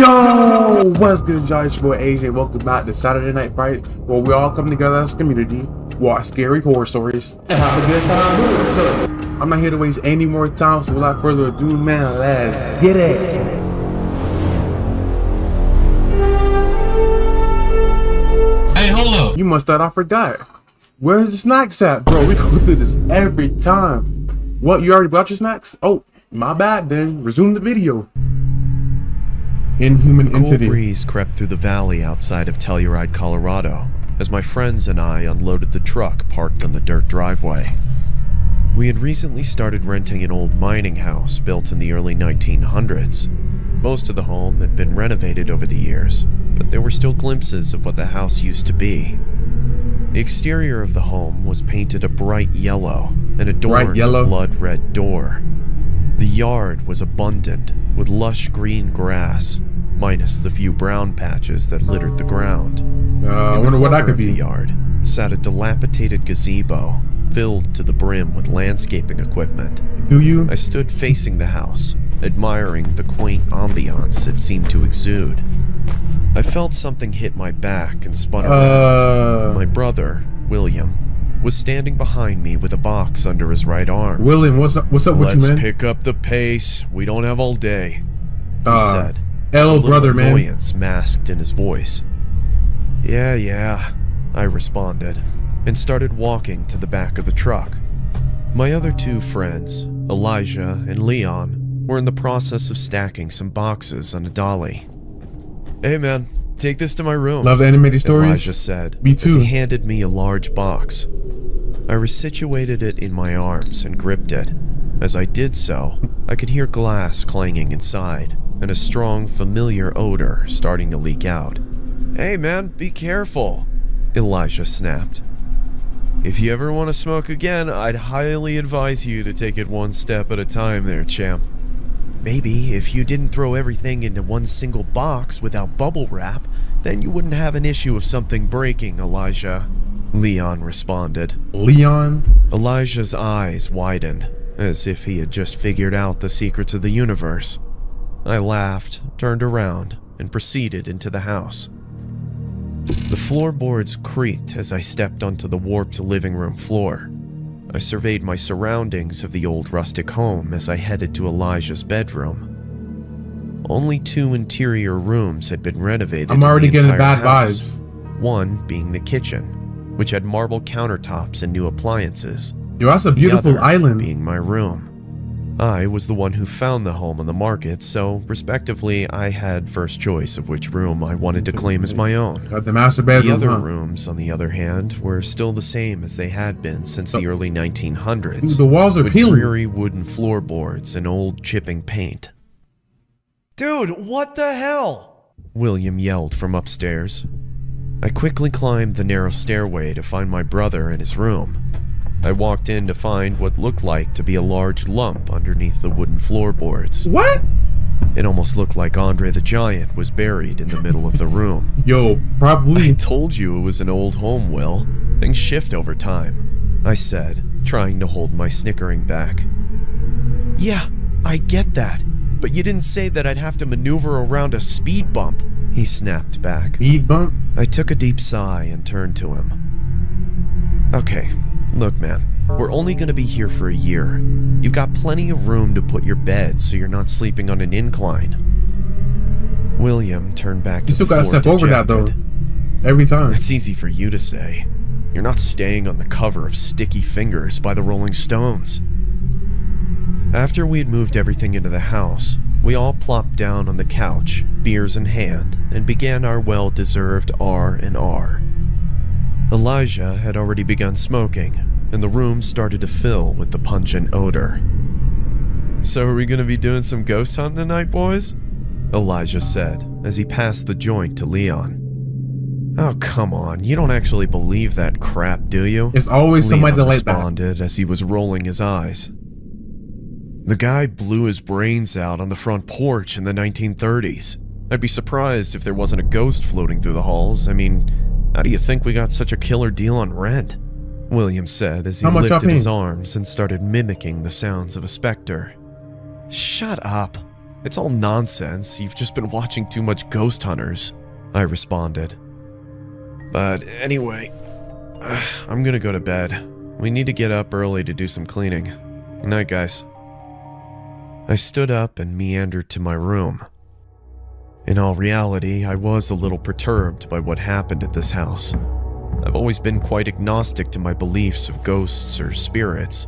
Yo, what's good, y'all? It's your boy AJ. Welcome back to Saturday Night Frights, where we all come together as a community, watch scary horror stories, and have a good time doing it. So, I'm not here to waste any more time, so without further ado, man, let's get it. Hey, hold up. You must thought I forgot. Where's the snacks at, bro? We go through this every time. What, you already brought your snacks? Oh, my bad then. Resume the video. Inhuman entity. A cool breeze crept through the valley outside of Telluride, Colorado, as my friends and I unloaded the truck parked on the dirt driveway. We had recently started renting an old mining house built in the early 1900s. Most of the home had been renovated over the years, but there were still glimpses of what the house used to be. The exterior of the home was painted a bright yellow and adorned with a blood-red door. The yard was abundant, with lush green grass, minus the few brown patches that littered the ground. I wonder what that could be. In the yard sat a dilapidated gazebo, filled to the brim with landscaping equipment. Do you? I stood facing the house, admiring the quaint ambiance it seemed to exude. I felt something hit my back and spun around. My brother, William, was standing behind me with a box under his right arm. William, what's up with you, man? Let's pick up the pace. We don't have all day, he said. Hello, brother, man. Annoyance masked in his voice. Yeah, I responded, and started walking to the back of the truck. My other two friends, Elijah and Leon, were in the process of stacking some boxes on a dolly. Hey man, take this to my room. Love animated stories? Elijah said, Me too. as he handed me a large box. I resituated it in my arms and gripped it. As I did so, I could hear glass clanging inside, and a strong, familiar odor starting to leak out. Hey man, be careful, Elijah snapped. If you ever want to smoke again, I'd highly advise you to take it one step at a time there, champ. Maybe if you didn't throw everything into one single box without bubble wrap, then you wouldn't have an issue of something breaking, Elijah, Leon responded. Leon? Elijah's eyes widened, as if he had just figured out the secrets of the universe. I laughed, turned around, and proceeded into the house. The floorboards creaked as I stepped onto the warped living room floor. I surveyed my surroundings of the old rustic home as I headed to Elijah's bedroom. Only 2 interior rooms had been renovated. I'm already getting bad house. vibes. One being the kitchen, which had marble countertops and new appliances. Yo, that's a beautiful The other island. being my room. I was the one who found the home on the market, so respectively, I had first choice of which room I wanted to claim as my own. Got the master bedroom. The other rooms, on the other hand, were still the same as they had been since the early 1900s. Dude, the walls are with peeling. dreary wooden floorboards and old chipping paint. Dude, what the hell? William yelled from upstairs. I quickly climbed the narrow stairway to find my brother in his room. I walked in to find what looked like to be a large lump underneath the wooden floorboards. What? It almost looked like Andre the Giant was buried in the middle of the room. Yo, probably. I told you it was an old home, Will. Things shift over time, I said, trying to hold my snickering back. Yeah, I get that, but you didn't say that I'd have to maneuver around a speed bump, he snapped back. Speed bump? I took a deep sigh and turned to him. Okay. Look, man, we're only going to be here for a year. You've got plenty of room to put your bed so you're not sleeping on an incline. William turned back to the floor. You still gotta step over that, though. Every time. It's easy for you to say. You're not staying on the cover of Sticky Fingers by the Rolling Stones. After we had moved everything into the house, we all plopped down on the couch, beers in hand, and began our well-deserved R&R. Elijah had already begun smoking, and the room started to fill with the pungent odor. So are we gonna be doing some ghost hunting tonight, boys? Elijah said, as he passed the joint to Leon. Oh, come on, you don't actually believe that crap, do you? It's always somebody that like that. Responded as he was rolling his eyes. The guy blew his brains out on the front porch in the 1930s. I'd be surprised if there wasn't a ghost floating through the halls. I mean, how do you think we got such a killer deal on rent? William said as he lifted his arms and started mimicking the sounds of a specter. Shut up. It's all nonsense. You've just been watching too much Ghost Hunters, I responded. But anyway, I'm gonna go to bed. We need to get up early to do some cleaning. Good night, guys. I stood up and meandered to my room. In all reality, I was a little perturbed by what happened at this house. I've always been quite agnostic to my beliefs of ghosts or spirits,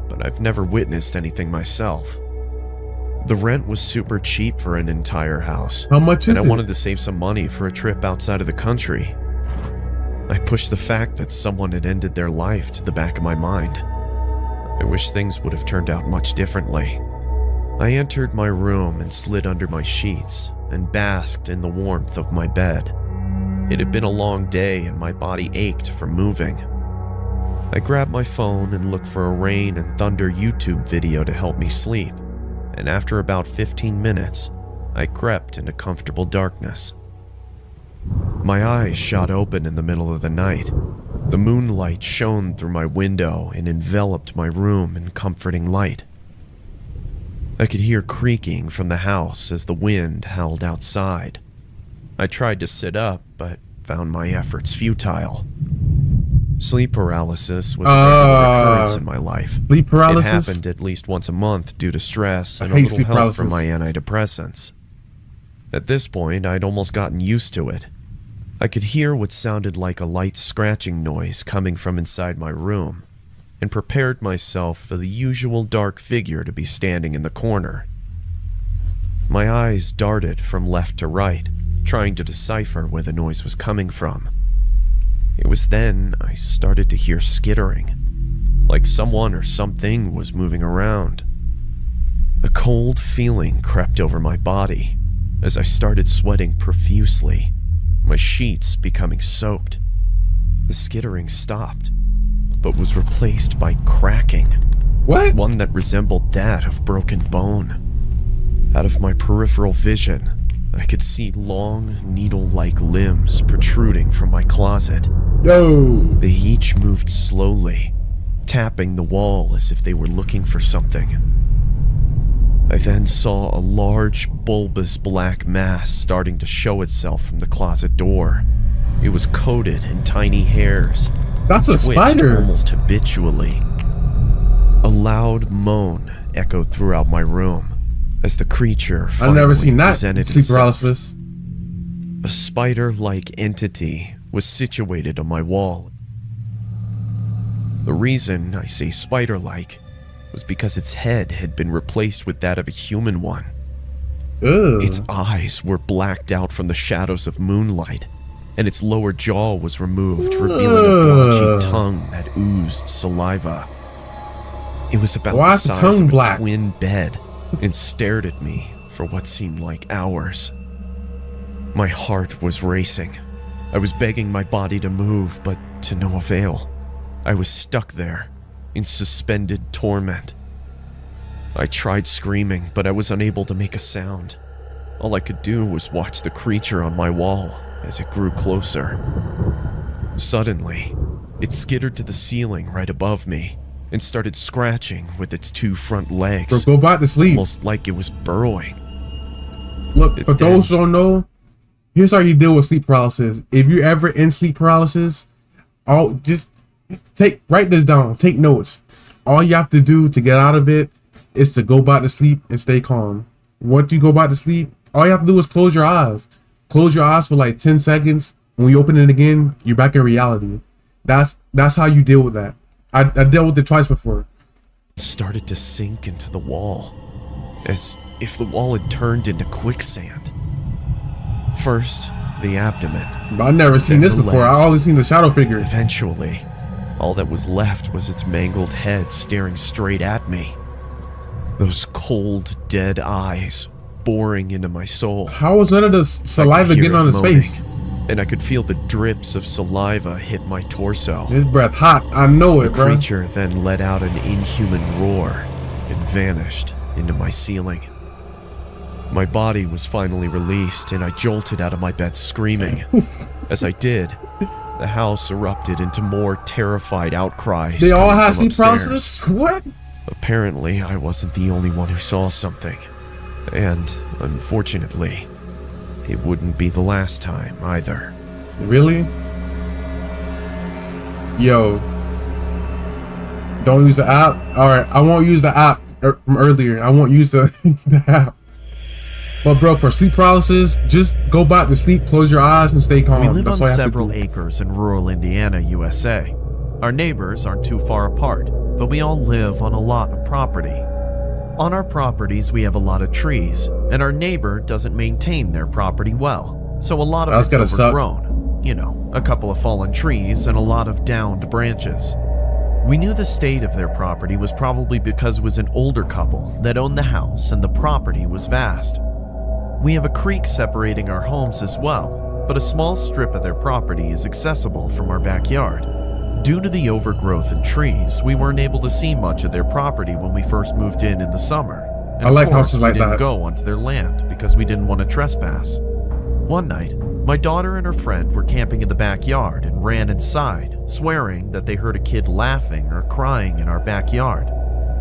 but I've never witnessed anything myself. The rent was super cheap for an entire house. How much is it? And I wanted to save some money for a trip outside of the country. I pushed the fact that someone had ended their life to the back of my mind. I wish things would have turned out much differently. I entered my room and slid under my sheets and basked in the warmth of my bed. It had been a long day and my body ached from moving. I grabbed my phone and looked for a rain and thunder YouTube video to help me sleep, and after about 15 minutes, I crept into comfortable darkness. My eyes shot open in the middle of the night. The moonlight shone through my window and enveloped my room in comforting light. I could hear creaking from the house as the wind howled outside. I tried to sit up, but found my efforts futile. Sleep paralysis was a regular occurrence in my life. Sleep paralysis? It happened at least once a month due to stress and a little help from my antidepressants. At this point, I'd almost gotten used to it. I could hear what sounded like a light scratching noise coming from inside my room, and prepared myself for the usual dark figure to be standing in the corner. My eyes darted from left to right, trying to decipher where the noise was coming from. It was then I started to hear skittering, like someone or something was moving around. A cold feeling crept over my body as I started sweating profusely, my sheets becoming soaked. The skittering stopped, but was replaced by cracking. What? One that resembled that of broken bone. Out of my peripheral vision, I could see long, needle-like limbs protruding from my closet. Yo! They each moved slowly, tapping the wall as if they were looking for something. I then saw a large, bulbous black mass starting to show itself from the closet door. It was coated in tiny hairs. That's a spider! Almost habitually. A loud moan echoed throughout my room as the creature I've never seen that presented sleep itself. paralysis. A spider-like entity was situated on my wall. The reason I say spider-like was because its head had been replaced with that of a human one. Ugh. Its eyes were blacked out from the shadows of moonlight, and its lower jaw was removed, revealing a blotchy tongue that oozed saliva. It was about Why the is the size tongue of a black? twin bed and stared at me for what seemed like hours. My heart was racing. I was begging my body to move, but to no avail. I was stuck there, in suspended torment. I tried screaming, but I was unable to make a sound. All I could do was watch the creature on my wall as it grew closer. Suddenly, it skittered to the ceiling right above me and started scratching with its two front legs, Bro, go back to sleep. almost like it was burrowing. Look, for those who don't know, here's how you deal with sleep paralysis. If you're ever in sleep paralysis, just write this down, take notes. All you have to do to get out of it is to go back to sleep and stay calm. Once you go back to sleep, all you have to do is close your eyes. Close your eyes for like 10 seconds. When you open it again, you're back in reality. That's how you deal with that. I dealt with it twice before. It started to sink into the wall, as if the wall had turned into quicksand. First, the abdomen. I've never seen this before. I always seen the shadow figure. Eventually, all that was left was its mangled head staring straight at me. Those cold, dead eyes boring into my soul. How was none of the saliva getting on his face? And I could feel the drips of saliva hit my torso. His breath hot. I know it, The bro. creature then let out an inhuman roar and vanished into my ceiling. My body was finally released, and I jolted out of my bed screaming. As I did, the house erupted into more terrified outcries. They all coming have from sleep upstairs. paralysis? What? Apparently, I wasn't the only one who saw something. And, unfortunately, it wouldn't be the last time either. Really? Yo. Don't use the app? Alright, I won't use the app from earlier. I won't use the, the app. But bro, for sleep paralysis, just go back to sleep, close your eyes, and stay calm. We live That's on all you have to several do. acres in rural Indiana, USA. Our neighbors aren't too far apart, but we all live on a lot of property. On our properties, we have a lot of trees, and our neighbor doesn't maintain their property well, so a lot of That's it's gotta suck. overgrown. You know, a couple of fallen trees and a lot of downed branches. We knew the state of their property was probably because it was an older couple that owned the house and the property was vast. We have a creek separating our homes as well, but a small strip of their property is accessible from our backyard. Due to the overgrowth in trees, we weren't able to see much of their property when we first moved in the summer. And I like of course, houses like we didn't that. go onto their land because we didn't want to trespass. One night, my daughter and her friend were camping in the backyard and ran inside, swearing that they heard a kid laughing or crying in our backyard.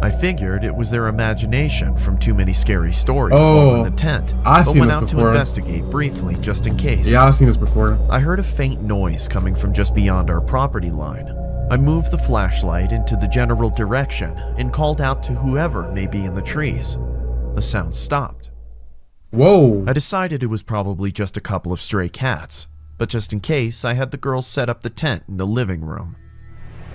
I figured it was their imagination from too many scary stories while in the tent, I've but seen went this out before. to investigate briefly just in case. Yeah, I've seen this before. I heard a faint noise coming from just beyond our property line. I moved the flashlight into the general direction and called out to whoever may be in the trees. The sound stopped. Whoa. I decided it was probably just a couple of stray cats, but just in case, I had the girls set up the tent in the living room.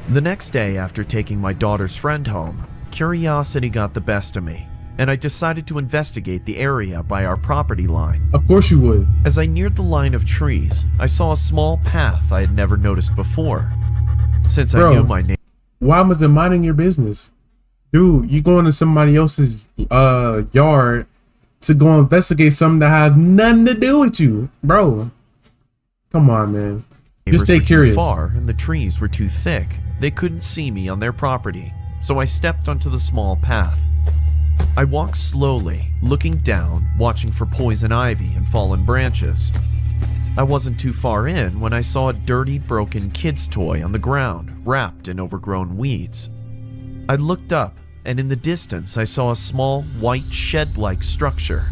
The next day, after taking my daughter's friend home, curiosity got the best of me, and I decided to investigate the area by our property line. Of course you would. As I neared the line of trees, I saw a small path I had never noticed before. Since Bro. I knew my name, Why was it minding your business? Dude, you going to somebody else's yard to go investigate something that has nothing to do with you. Bro. Come on, man. Just stay were too curious. far and the trees were too thick. They couldn't see me on their property, so I stepped onto the small path. I walked slowly, looking down, watching for poison ivy and fallen branches. I wasn't too far in when I saw a dirty, broken kid's toy on the ground, wrapped in overgrown weeds. I looked up, and in the distance I saw a small, white shed-like structure.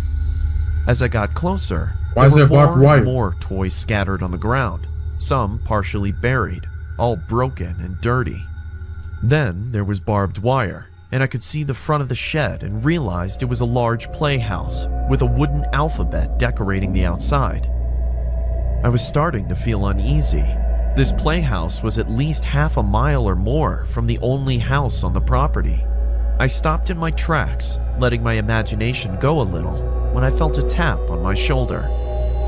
As I got closer, Why is there there were barbed more wire? and more toys scattered on the ground, some partially buried, all broken and dirty. Then there was barbed wire, and I could see the front of the shed and realized it was a large playhouse with a wooden alphabet decorating the outside. I was starting to feel uneasy. This playhouse was at least half a mile or more from the only house on the property. I stopped in my tracks, letting my imagination go a little, when I felt a tap on my shoulder.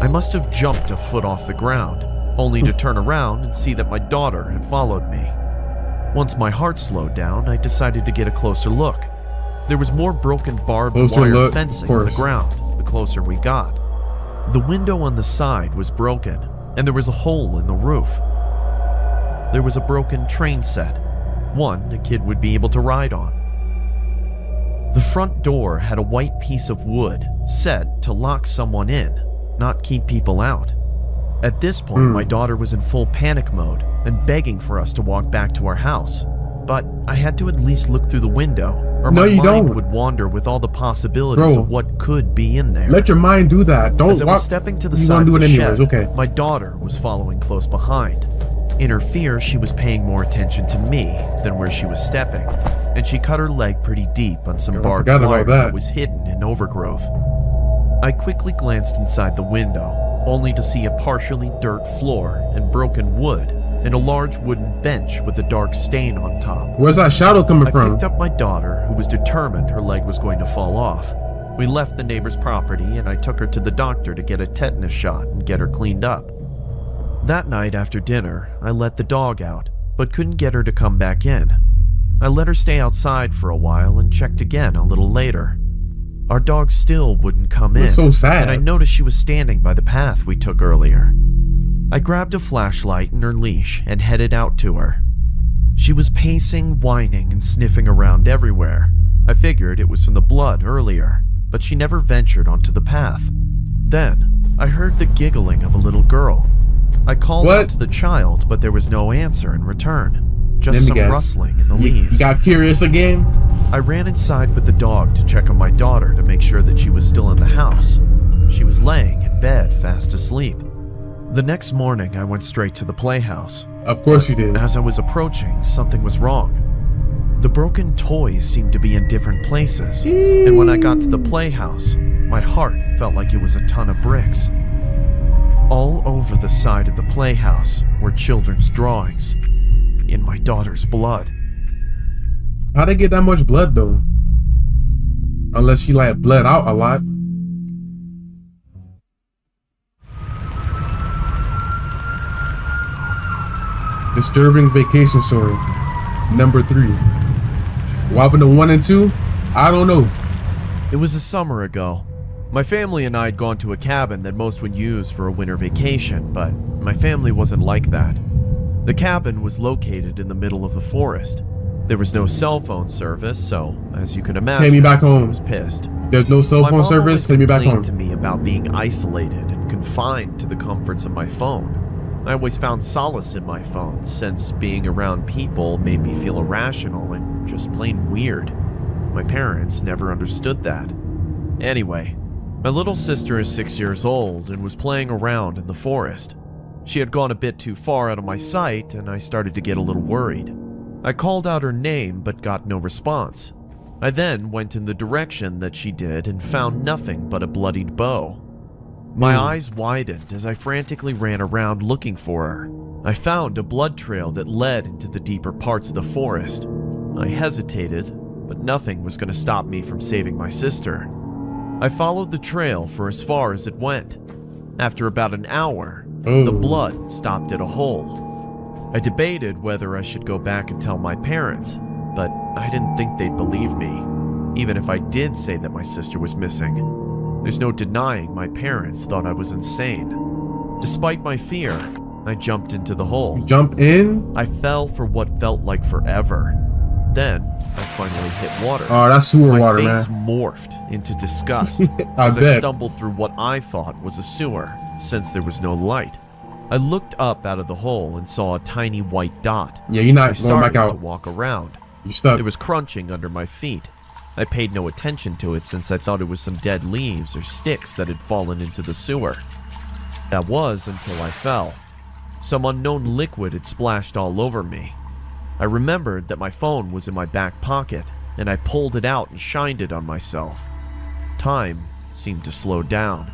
I must have jumped a foot off the ground, only to turn around and see that my daughter had followed me. Once my heart slowed down, I decided to get a closer look. There was more broken barbed wire fencing on the ground the closer we got. The window on the side was broken, and there was a hole in the roof. There was a broken train set, one a kid would be able to ride on. The front door had a white piece of wood set to lock someone in, not keep people out. At this point, my daughter was in full panic mode and begging for us to walk back to our house. But I had to at least look through the window, or my mind would wander with all the possibilities of what could be in there. Let your mind do that. Don't As I walk. was stepping to the You side wanna of do the it anyways, shed, okay. my daughter was following close behind. In her fear, she was paying more attention to me than where she was stepping, and she cut her leg pretty deep on some barbed wire that was hidden in overgrowth. I quickly glanced inside the window, only to see a partially dirt floor and broken wood, and a large wooden bench with a dark stain on top. Where's that shadow coming I from? picked up my daughter, who was determined her leg was going to fall off. We left the neighbor's property, and I took her to the doctor to get a tetanus shot and get her cleaned up. That night after dinner, I let the dog out, but couldn't get her to come back in. I let her stay outside for a while and checked again a little later. Our dog still wouldn't come in, so sad. and I noticed she was standing by the path we took earlier. I grabbed a flashlight and her leash and headed out to her. She was pacing, whining, and sniffing around everywhere. I figured it was from the blood earlier, but she never ventured onto the path. Then, I heard the giggling of a little girl. I called out to the child, but there was no answer in return. Just some rustling in the leaves. You got curious again? I ran inside with the dog to check on my daughter to make sure that she was still in the house. She was laying in bed, fast asleep. The next morning, I went straight to the playhouse. Of course you did. As I was approaching, something was wrong. The broken toys seemed to be in different places, and when I got to the playhouse, my heart felt like it was a ton of bricks. All over the side of the playhouse were children's drawings, in my daughter's blood. How'd they get that much blood though? Unless she like bled out a lot. Disturbing vacation story. Number 3. What happened to 1 and 2? I don't know. It was a summer ago. My family and I had gone to a cabin that most would use for a winter vacation, but my family wasn't like that. The cabin was located in the middle of the forest. There was no cell phone service, so as you can imagine, take me back home. I was pissed. There's no cell phone service. Take me back home. To me about being isolated and confined to the comforts of my phone. I always found solace in my phone, since being around people made me feel irrational and just plain weird. My parents never understood that. Anyway, my little sister is 6 years old and was playing around in the forest. She had gone a bit too far out of my sight, and I started to get a little worried. I called out her name but got no response. I then went in the direction that she did and found nothing but a bloodied bow. My eyes widened as I frantically ran around looking for her. I found a blood trail that led into the deeper parts of the forest. I hesitated, but nothing was going to stop me from saving my sister. I followed the trail for as far as it went. After about an hour, the blood stopped at a hole. I debated whether I should go back and tell my parents, but I didn't think they'd believe me, even if I did say that my sister was missing. There's no denying my parents thought I was insane. Despite my fear, I jumped into the hole. Jump in? I fell for what felt like forever. Then, I finally hit water. Oh, that's sewer water, man. My face morphed into disgust I stumbled through what I thought was a sewer, since there was no light. I looked up out of the hole and saw a tiny white dot. Yeah, you're not going back out. To walk around. You're stuck. It was crunching under my feet. I paid no attention to it since I thought it was some dead leaves or sticks that had fallen into the sewer. That was until I fell. Some unknown liquid had splashed all over me. I remembered that my phone was in my back pocket, and I pulled it out and shined it on myself. Time seemed to slow down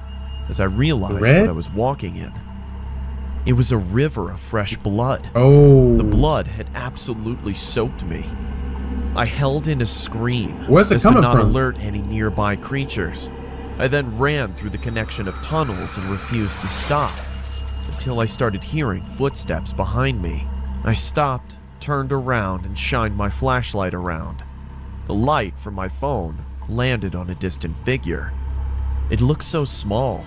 as I realized what I was walking in. It was a river of fresh blood. Oh. The blood had absolutely soaked me. I held in a scream Where's it as to coming not from? alert any nearby creatures. I then ran through the connection of tunnels and refused to stop until I started hearing footsteps behind me. I stopped, turned around, and shined my flashlight around. The light from my phone landed on a distant figure. It looked so small,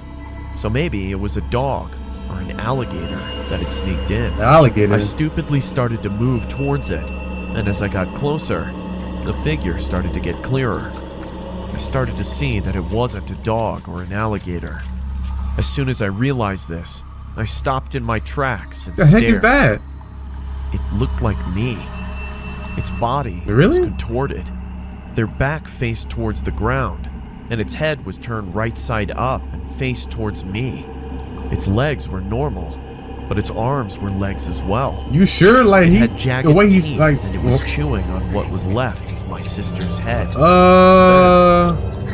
so maybe it was a dog or an alligator that had sneaked in. Alligator? I stupidly started to move towards it, and as I got closer, the figure started to get clearer. I started to see that it wasn't a dog or an alligator. As soon as I realized this, I stopped in my tracks and the stared. heck is that? It looked like me. Its body Really? was contorted. Their back faced towards the ground, and its head was turned right side up and faced towards me. Its legs were normal, but its arms were legs as well. You sure? Like It he, had jagged the way he's teeth, like, and it was chewing on what was left of my sister's head. Then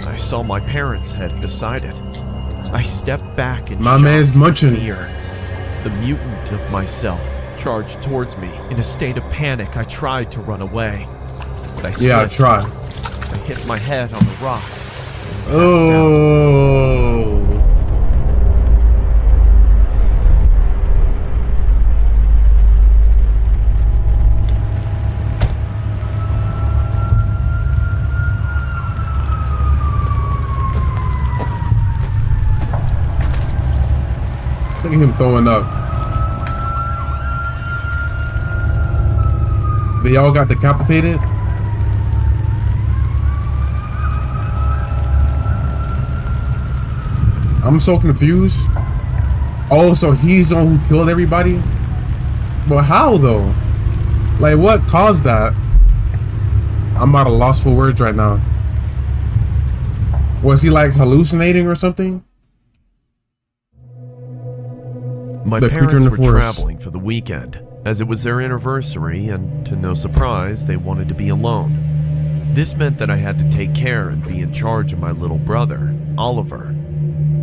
I saw my parents' head beside it. I stepped back and my man's munching. fear. The mutant of myself charged towards me. In a state of panic, I tried to run away, but I slipped. Try. I hit my head on the rock. And passed out. Oh. Look at him throwing up. They all got decapitated? I'm so confused. Oh, so he's the one who killed everybody? But how though? Like what caused that? I'm at a loss for words right now. Was he like hallucinating or something? My parents were traveling for the weekend, as it was their anniversary, and to no surprise, they wanted to be alone. This meant that I had to take care and be in charge of my little brother, Oliver.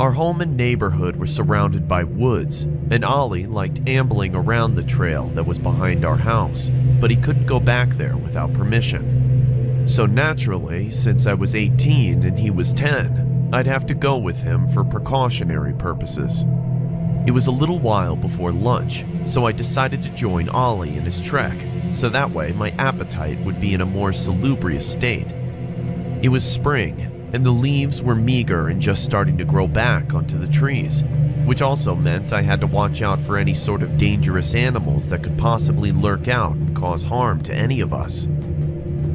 Our home and neighborhood were surrounded by woods, and Ollie liked ambling around the trail that was behind our house, but he couldn't go back there without permission. So naturally, since I was 18 and he was 10, I'd have to go with him for precautionary purposes. It was a little while before lunch, so I decided to join Ollie in his trek, so that way my appetite would be in a more salubrious state. It was spring, and the leaves were meager and just starting to grow back onto the trees, which also meant I had to watch out for any sort of dangerous animals that could possibly lurk out and cause harm to any of us.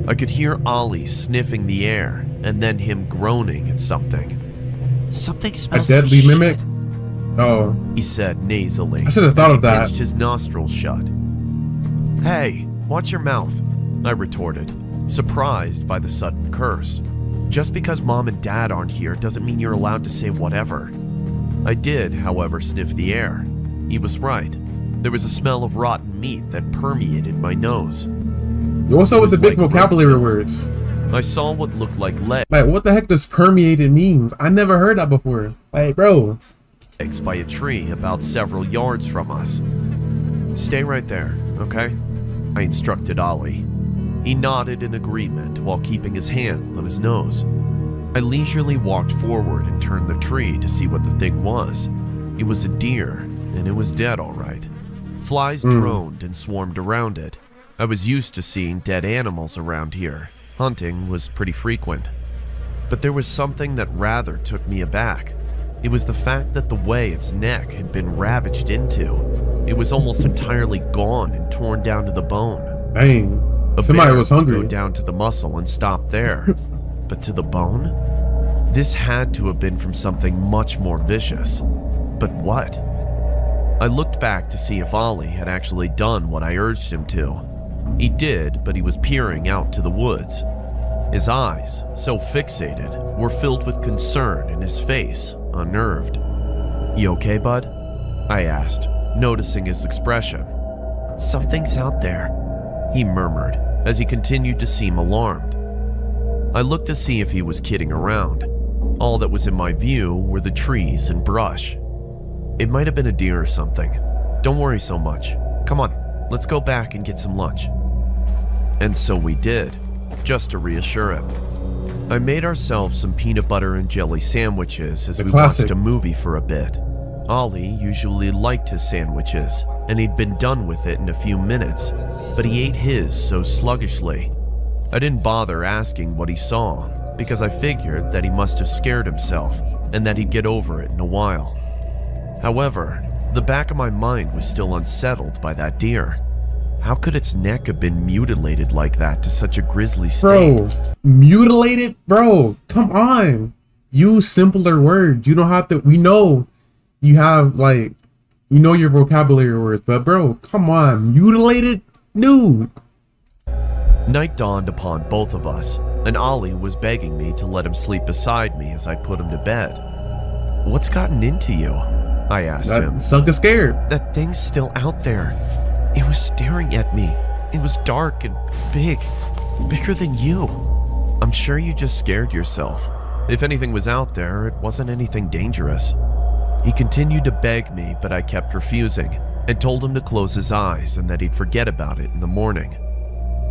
I could hear Ollie sniffing the air, and then him groaning at something. "Something smells a deadly like mimic? shit," Oh, he said nasally. I should have thought of that. He pinched his nostrils shut. "Hey, watch your mouth," I retorted, surprised by the sudden curse. "Just because mom and dad aren't here doesn't mean you're allowed to say whatever." I did, however, sniff the air. He was right. There was a smell of rotten meat that permeated my nose. What's up with the big vocabulary words? I saw what looked like legs. Like, what the heck does permeated means? I never heard that before. Like, bro. By a tree about several yards from us. "Stay right there, okay?" I instructed Ollie. He nodded in agreement while keeping his hand on his nose. I leisurely walked forward and turned the tree to see what the thing was. It was a deer, and it was dead all right. Flies droned and swarmed around it. I was used to seeing dead animals around here. Hunting was pretty frequent. But there was something that rather took me aback. It was the fact that the way its neck had been ravaged into. It was almost entirely gone and torn down to the bone. Dang. A Somebody bear was could hungry. go down to the muscle and stop there. But to the bone? This had to have been from something much more vicious. But what? I looked back to see if Ollie had actually done what I urged him to. He did, but he was peering out to the woods. His eyes, so fixated, were filled with concern and his face unnerved. "You okay, bud?" I asked, noticing his expression. "Something's out there," he murmured as he continued to seem alarmed. I looked to see if he was kidding around. All that was in my view were the trees and brush. It might have been a deer or something. "Don't worry so much. Come on, let's go back and get some lunch." And so we did, just to reassure him. I made ourselves some peanut butter and jelly sandwiches as we watched a movie for a bit. Ollie usually liked his sandwiches, and he'd been done with it in a few minutes, but he ate his so sluggishly. I didn't bother asking what he saw, because I figured that he must have scared himself and that he'd get over it in a while. However, the back of my mind was still unsettled by that deer. How could its neck have been mutilated like that to such a grisly state? Bro, mutilated? Bro, come on. Use simpler words. You don't have to. We know you have, like, you know your vocabulary words, but bro, come on. Mutilated? Dude. Night dawned upon both of us, and Ollie was begging me to let him sleep beside me as I put him to bed. "What's gotten into you?" I asked him. Sunka scared. "That thing's still out there. It was staring at me. It was dark and big. Bigger than you. I'm sure you just scared yourself. If anything was out there, it wasn't anything dangerous." He continued to beg me, but I kept refusing, and told him to close his eyes and that he'd forget about it in the morning.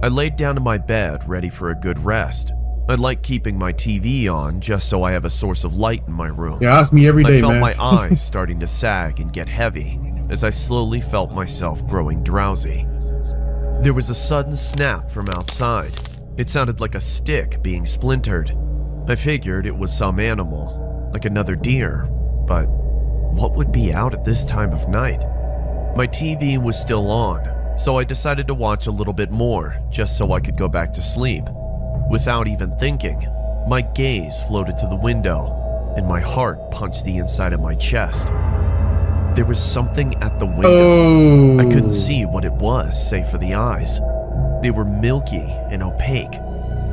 I laid down in my bed, ready for a good rest. I like keeping my TV on just so I have a source of light in my room. Yeah, ask me every day, man. I felt my eyes starting to sag and get heavy as I slowly felt myself growing drowsy. There was a sudden snap from outside. It sounded like a stick being splintered. I figured it was some animal, like another deer, but what would be out at this time of night? My TV was still on, so I decided to watch a little bit more just so I could go back to sleep. Without even thinking, my gaze floated to the window, and my heart punched the inside of my chest. There was something at the window. I couldn't see what it was, save for the eyes. They were milky and opaque.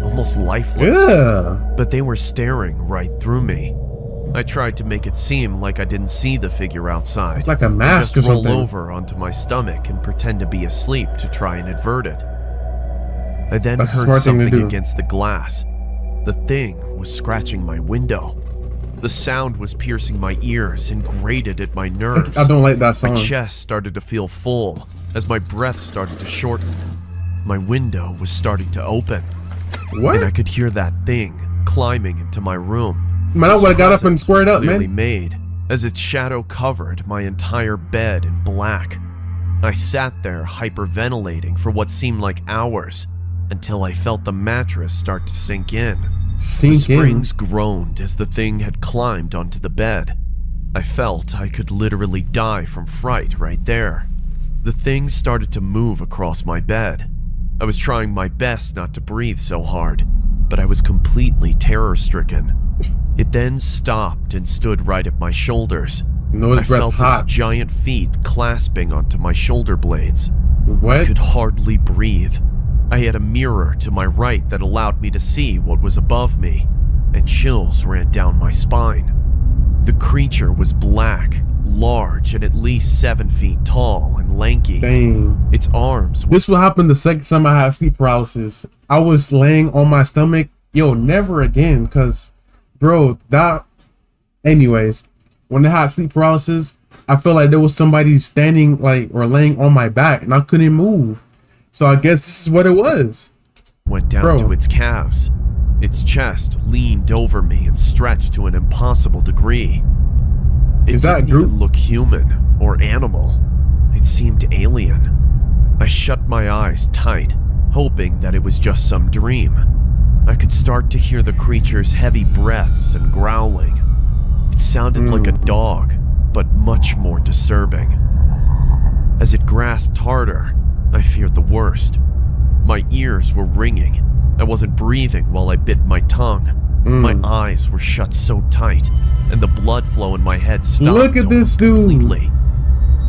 almost lifeless. Yeah. But they were staring right through me. I tried to make it seem like I didn't see the figure outside. It's like a mask just or something. roll over onto my stomach and pretend to be asleep to try and avert it. I then That's a heard smart thing to something do. against the glass. The thing was scratching my window. The sound was piercing my ears and grated at my nerves. I don't like that song. My chest started to feel full as my breath started to shorten. My window was starting to open. What? And I could hear that thing climbing into my room. Man, I would have got up and squared up, Clearly man. made, as its shadow covered my entire bed in black. I sat there hyperventilating for what seemed like hours until I felt the mattress start to sink in. The Sink in. springs groaned as the thing had climbed onto the bed. I felt I could literally die from fright right there. The thing started to move across my bed. I was trying my best not to breathe so hard, but I was completely terror-stricken. It then stopped and stood right at my shoulders. No, I his breath felt hot. its giant feet clasping onto my shoulder blades. I What? could hardly breathe. I had a mirror to my right that allowed me to see what was above me, and chills ran down my spine. The creature was black, large, and at least 7 feet tall and lanky. Dang. Its arms were This will happen the second time I had sleep paralysis. I was laying on my stomach. Yo, never again, cause, bro, that. Anyways, when I had sleep paralysis, I felt like there was somebody standing like or laying on my back, and I couldn't move. So I guess this is what it was. went down Bro. to its calves. Its chest leaned over me and stretched to an impossible degree. It Is that didn't Groot? even look human or animal. It seemed alien. I shut my eyes tight, hoping that it was just some dream. I could start to hear the creature's heavy breaths and growling. It sounded like a dog, but much more disturbing. As it grasped harder, I feared the worst. My ears were ringing. I wasn't breathing while I bit my tongue. My eyes were shut so tight, and the blood flow in my head stopped. Look at this almost dude. completely.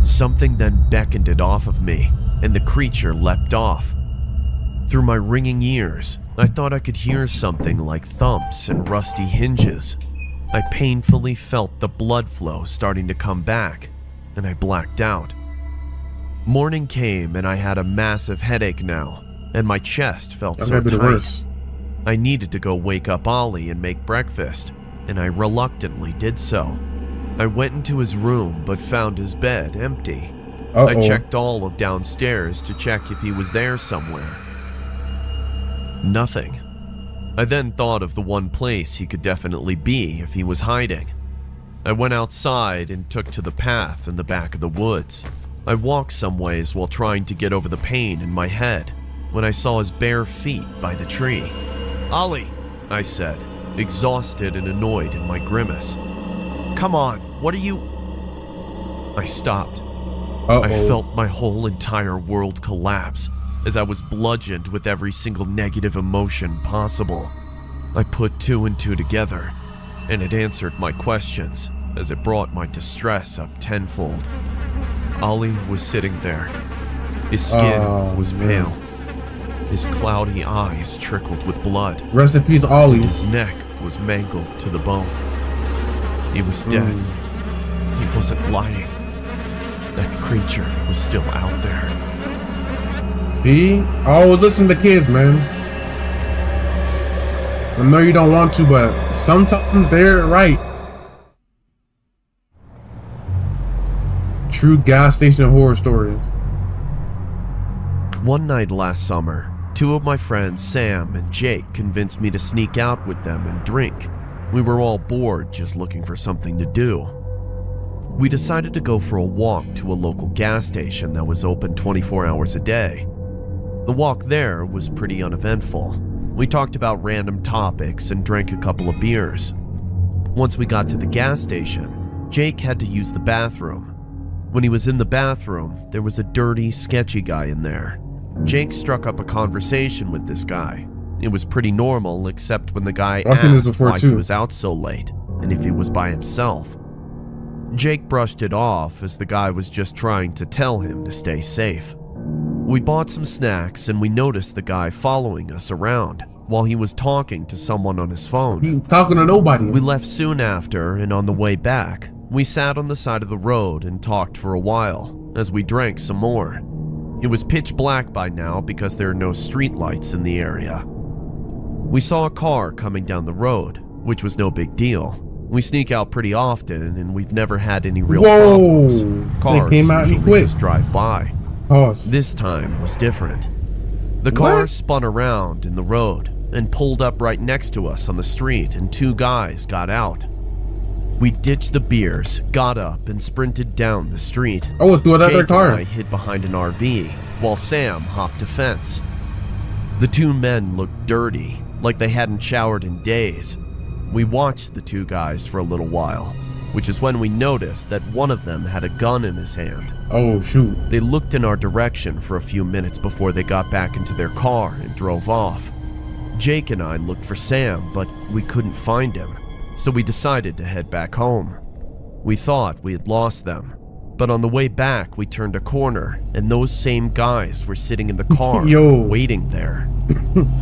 Something then beckoned it off of me, and the creature leapt off. Through my ringing ears, I thought I could hear something like thumps and rusty hinges. I painfully felt the blood flow starting to come back, and I blacked out. Morning came, and I had a massive headache now, and my chest felt That so might be the tight. worst. I needed to go wake up Ollie and make breakfast, and I reluctantly did so. I went into his room but found his bed empty. I checked all of downstairs to check if he was there somewhere. Nothing. I then thought of the one place he could definitely be if he was hiding. I went outside and took to the path in the back of the woods. I walked some ways while trying to get over the pain in my head when I saw his bare feet by the tree. "Ollie," I said, exhausted and annoyed in my grimace. "Come on, what are you—" I stopped. I felt my whole entire world collapse as I was bludgeoned with every single negative emotion possible. I put two and two together, and it answered my questions as it brought my distress up tenfold. Ollie was sitting there. His skin was pale. His cloudy eyes trickled with blood. Rest in peace, Ollie. His neck was mangled to the bone. He was dead. He wasn't lying. That creature was still out there. See? Always listen to kids, man. I know you don't want to, but sometimes they're right. True gas station horror stories. One night last summer, two of my friends, Sam and Jake, convinced me to sneak out with them and drink. We were all bored, just looking for something to do. We decided to go for a walk to a local gas station that was open 24 hours a day. The walk there was pretty uneventful. We talked about random topics and drank a couple of beers. Once we got to the gas station, Jake had to use the bathroom. When he was in the bathroom, there was a dirty, sketchy guy in there. Jake struck up a conversation with this guy. It was pretty normal, except when the guy I've seen this asked before why he too. was out so late and if he was by himself. Jake brushed it off as the guy was just trying to tell him to stay safe. We bought some snacks and we noticed the guy following us around. while he was talking to someone on his phone. He talking to nobody. We left soon after, and on the way back, we sat on the side of the road and talked for a while as we drank some more. It was pitch black by now because there are no street lights in the area. We saw a car coming down the road, which was no big deal. We sneak out pretty often, and we've never had any real problems. Cars came out usually quick. just drive by. Pause. This time was different. The car spun around in the road and pulled up right next to us on the street, and two guys got out. We ditched the beers, got up, and sprinted down the street. Oh, threw it out their Jake car. and I hid behind an RV, while Sam hopped a fence. The two men looked dirty, like they hadn't showered in days. We watched the two guys for a little while, which is when we noticed that one of them had a gun in his hand. Oh, shoot. They looked in our direction for a few minutes before they got back into their car and drove off. Jake and I looked for Sam, but we couldn't find him, so we decided to head back home. We thought we had lost them, but on the way back we turned a corner and those same guys were sitting in the car waiting there.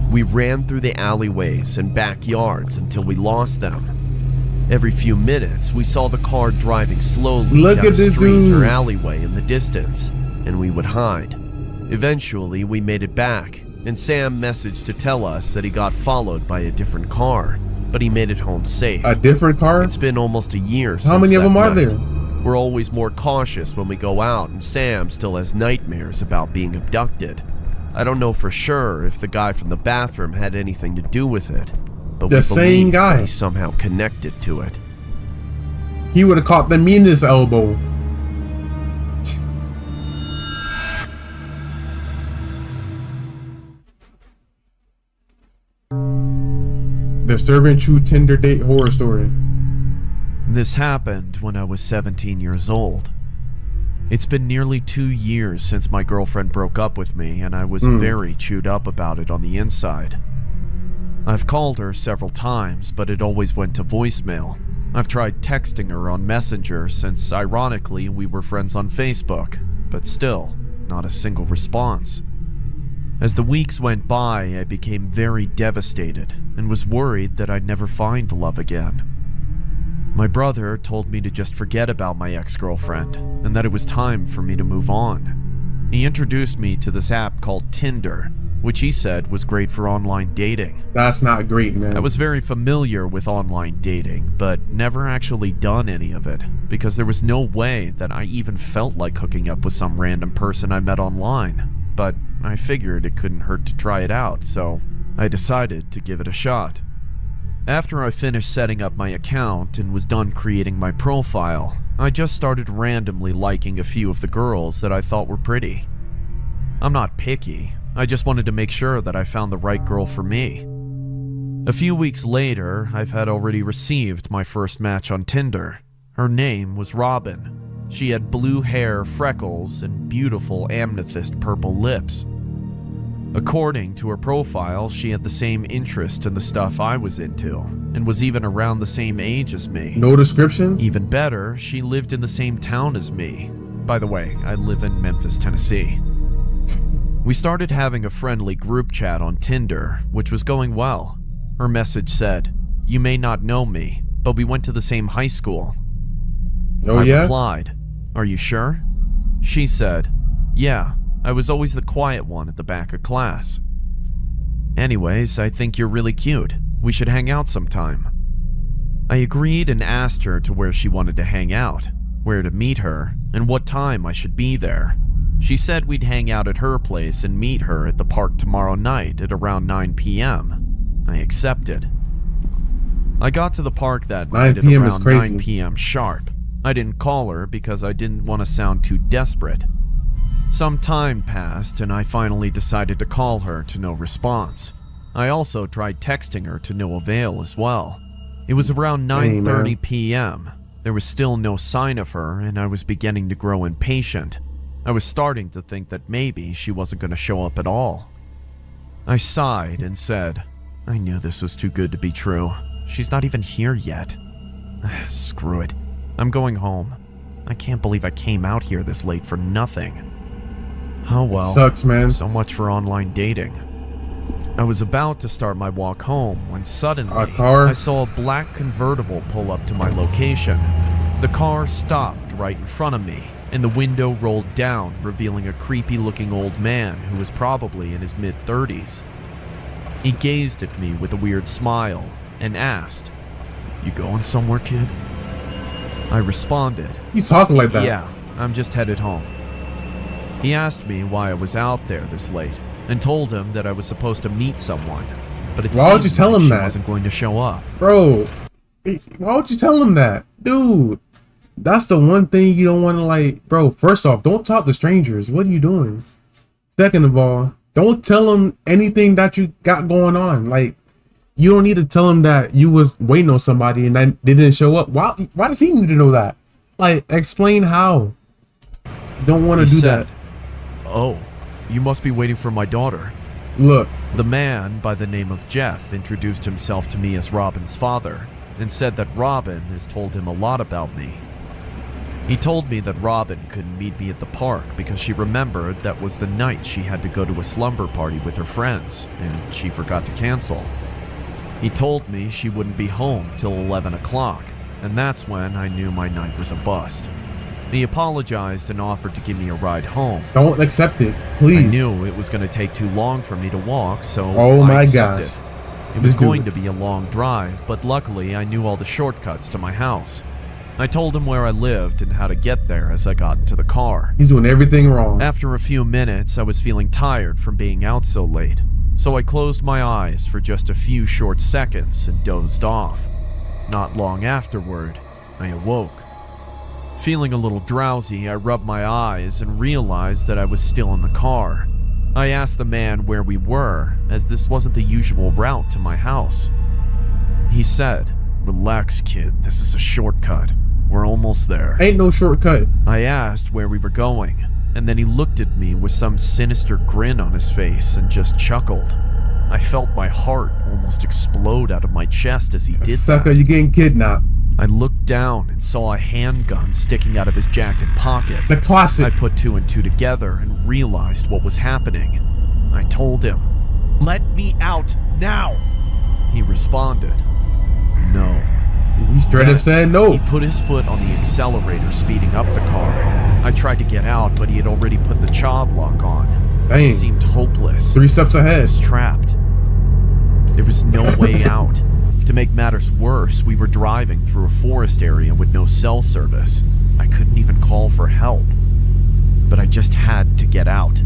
We ran through the alleyways and backyards until we lost them. Every few minutes, we saw the car driving slowly down a street or alleyway in the distance, and we would hide. Eventually, we made it back, and Sam messaged to tell us that he got followed by a different car, but he made it home safe. A different car? It's been almost a year since How many of them are there? We're always more cautious when we go out, and Sam still has nightmares about being abducted. I don't know for sure if the guy from the bathroom had anything to do with it, but the same guy. He's somehow connected to it. He would have caught them in his elbow. Disturbing true Tinder date horror story. This happened when I was 17 years old. It's been nearly 2 years since my girlfriend broke up with me, and I was very chewed up about it on the inside. I've called her several times, but it always went to voicemail. I've tried texting her on Messenger since, ironically, we were friends on Facebook, but still, not a single response. As the weeks went by, I became very devastated and was worried that I'd never find love again. My brother told me to just forget about my ex-girlfriend and that it was time for me to move on. He introduced me to this app called Tinder, which he said was great for online dating. That's not great, man. I was very familiar with online dating, but never actually done any of it because there was no way that I even felt like hooking up with some random person I met online. But I figured it couldn't hurt to try it out, so I decided to give it a shot. After I finished setting up my account and was done creating my profile, I just started randomly liking a few of the girls that I thought were pretty. I'm not picky, I just wanted to make sure that I found the right girl for me. A few weeks later, I've had already received my first match on Tinder. Her name was Robin. She had blue hair, freckles, and beautiful amethyst purple lips. According to her profile, she had the same interest in the stuff I was into, and was even around the same age as me. No description? Even better, she lived in the same town as me. By the way, I live in Memphis, Tennessee. We started having a friendly group chat on Tinder, which was going well. Her message said, "You may not know me, but we went to the same high school." Oh, I yeah? replied, "Are you sure?" She said, "Yeah, I was always the quiet one at the back of class. Anyways, I think you're really cute. We should hang out sometime." I agreed and asked her to where she wanted to hang out, where to meet her, and what time I should be there. She said we'd hang out at her place and meet her at the park tomorrow night at around 9 p.m. I accepted. I got to the park that night at 9 p.m. is around crazy. 9 p.m. sharp. I didn't call her because I didn't want to sound too desperate. Some time passed and I finally decided to call her to no response. I also tried texting her to no avail as well. It was around 9:30 p.m. There was still no sign of her and I was beginning to grow impatient. I was starting to think that maybe she wasn't going to show up at all. I sighed and said, "I knew this was too good to be true. She's not even here yet. Screw it. I'm going home. I can't believe I came out here this late for nothing." Oh well. Sucks, man. So much for online dating. I was about to start my walk home when suddenly A car? I saw a black convertible pull up to my location. The car stopped right in front of me, and the window rolled down, revealing a creepy-looking old man who was probably in his mid-30s. He gazed at me with a weird smile and asked, "You going somewhere, kid?" I responded, You talking like that? "Yeah, I'm just headed home." He asked me why I was out there this late, and told him that I was supposed to meet someone, but it Why would you seemed tell like him she that? wasn't going to show up. Bro, why would you tell him that? Dude, that's the one thing you don't want to, like, bro, first off, don't talk to strangers. What are you doing? Second of all, don't tell them anything that you got going on. Like, you don't need to tell them that you was waiting on somebody and that they didn't show up. Why does he need to know that? Like, explain how. Don't want to do said, that. "Oh, you must be waiting for my daughter." Look, The man by the name of Jeff introduced himself to me as Robin's father and said that Robin has told him a lot about me. He told me that Robin couldn't meet me at the park because she remembered that was the night she had to go to a slumber party with her friends and she forgot to cancel. He told me she wouldn't be home till 11 o'clock, and that's when I knew my night was a bust. He apologized and offered to give me a ride home. don't accept it, please. I knew it was going to take too long for me to walk, so Oh I my accepted. gosh. It was Just do going it. to be a long drive, but luckily I knew all the shortcuts to my house. I told him where I lived and how to get there as I got into the car. He's doing everything wrong. After a few minutes, I was feeling tired from being out so late, so I closed my eyes for just a few short seconds and dozed off. Not long afterward, I awoke. Feeling a little drowsy, I rubbed my eyes and realized that I was still in the car. I asked the man where we were, as this wasn't the usual route to my house. He said, "Relax, kid, this is a shortcut. We're almost there." Ain't no shortcut. I asked where we were going, and then he looked at me with some sinister grin on his face and just chuckled. I felt my heart almost explode out of my chest as he did Sucker, that. you're getting kidnapped. I looked down and saw a handgun sticking out of his jacket pocket. The classic. I put two and two together and realized what was happening. I told him, "Let me out now!" He responded, "No." He straight up Then said no. He put his foot on the accelerator, speeding up the car. I tried to get out, but he had already put the child lock on. Dang. It seemed hopeless. 3 steps I ahead. was trapped. There was no way out. To make matters worse, we were driving through a forest area with no cell service. I couldn't even call for help. But I just had to get out.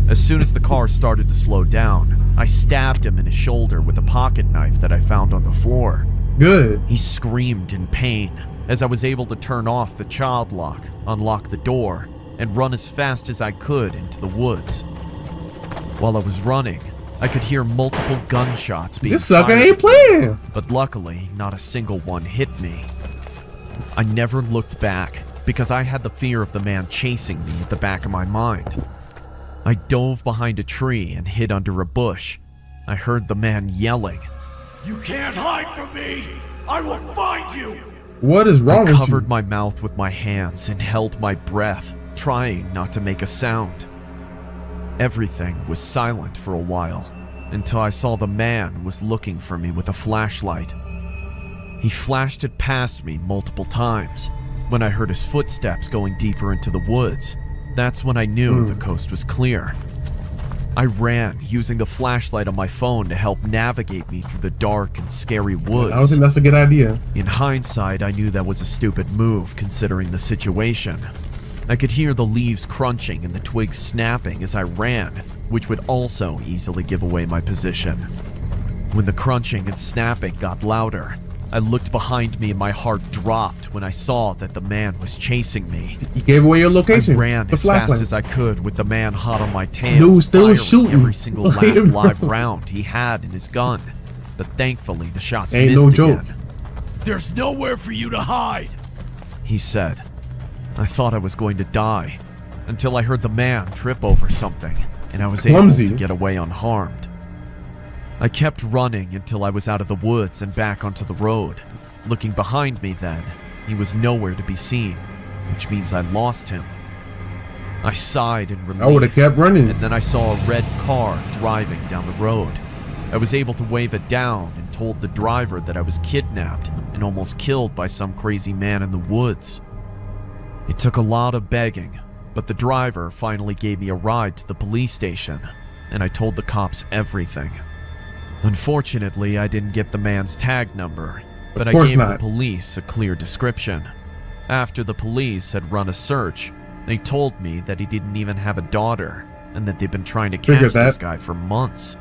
As soon as the car started to slow down, I stabbed him in his shoulder with a pocket knife that I found on the floor. Good. He screamed in pain as I was able to turn off the child lock, unlock the door, and run as fast as I could into the woods. While I was running, I could hear multiple gunshots being This sucker fired ain't at me, playing. but luckily, not a single one hit me. I never looked back because I had the fear of the man chasing me at the back of my mind. I dove behind a tree and hid under a bush. I heard the man yelling, You can't hide from me! I will find you! What is wrong I with covered you? my mouth with my hands and held my breath, trying not to make a sound. Everything was silent for a while, until I saw the man was looking for me with a flashlight. He flashed it past me multiple times. When I heard his footsteps going deeper into the woods, that's when I knew the coast was clear. I ran, using the flashlight on my phone to help navigate me through the dark and scary woods. I don't think that's a good idea. In hindsight, I knew that was a stupid move considering the situation. I could hear the leaves crunching and the twigs snapping as I ran, which would also easily give away my position. When the crunching and snapping got louder, I looked behind me and my heart dropped when I saw that the man was chasing me. You gave away your location. I ran The as fast flashlight. as I could with the man hot on my tail, Dude, still firing shooting. every single last live round he had in his gun. But thankfully, the shots Ain't missed no joke. again. There's nowhere for you to hide! He said. I thought I was going to die, until I heard the man trip over something, and I was Clumsy. able to get away unharmed. I kept running until I was out of the woods and back onto the road. Looking behind me then, he was nowhere to be seen, which means I lost him. I sighed in relief. I would have kept running. And then I saw a red car driving down the road. I was able to wave it down and told the driver that I was kidnapped and almost killed by some crazy man in the woods. It took a lot of begging, but the driver finally gave me a ride to the police station, and I told the cops everything. Unfortunately, I didn't get the man's tag number, but I gave the police a clear description. After the police had run a search, they told me that he didn't even have a daughter, and that they've been trying to catch this guy for months.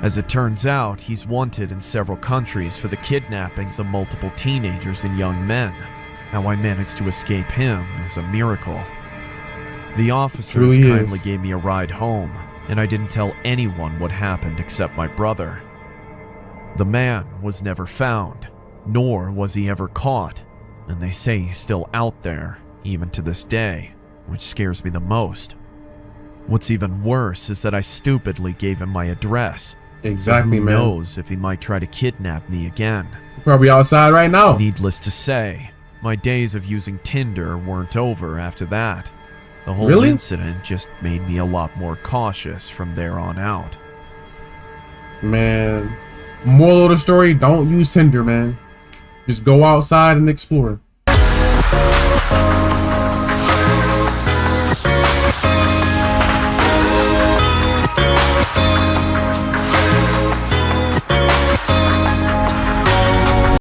As it turns out, he's wanted in several countries for the kidnappings of multiple teenagers and young men. How I managed to escape him is a miracle. The officers kindly gave me a ride home, and I didn't tell anyone what happened except my brother. The man was never found, nor was he ever caught, and they say he's still out there, even to this day, which scares me the most. What's even worse is that I stupidly gave him my address. Exactly, so who man. knows if he might try to kidnap me again. Probably outside right now. Needless to say, my days of using Tinder weren't over after that. The whole incident just made me a lot more cautious from there on out. Man, moral of the story, don't use Tinder, man. Just go outside and explore.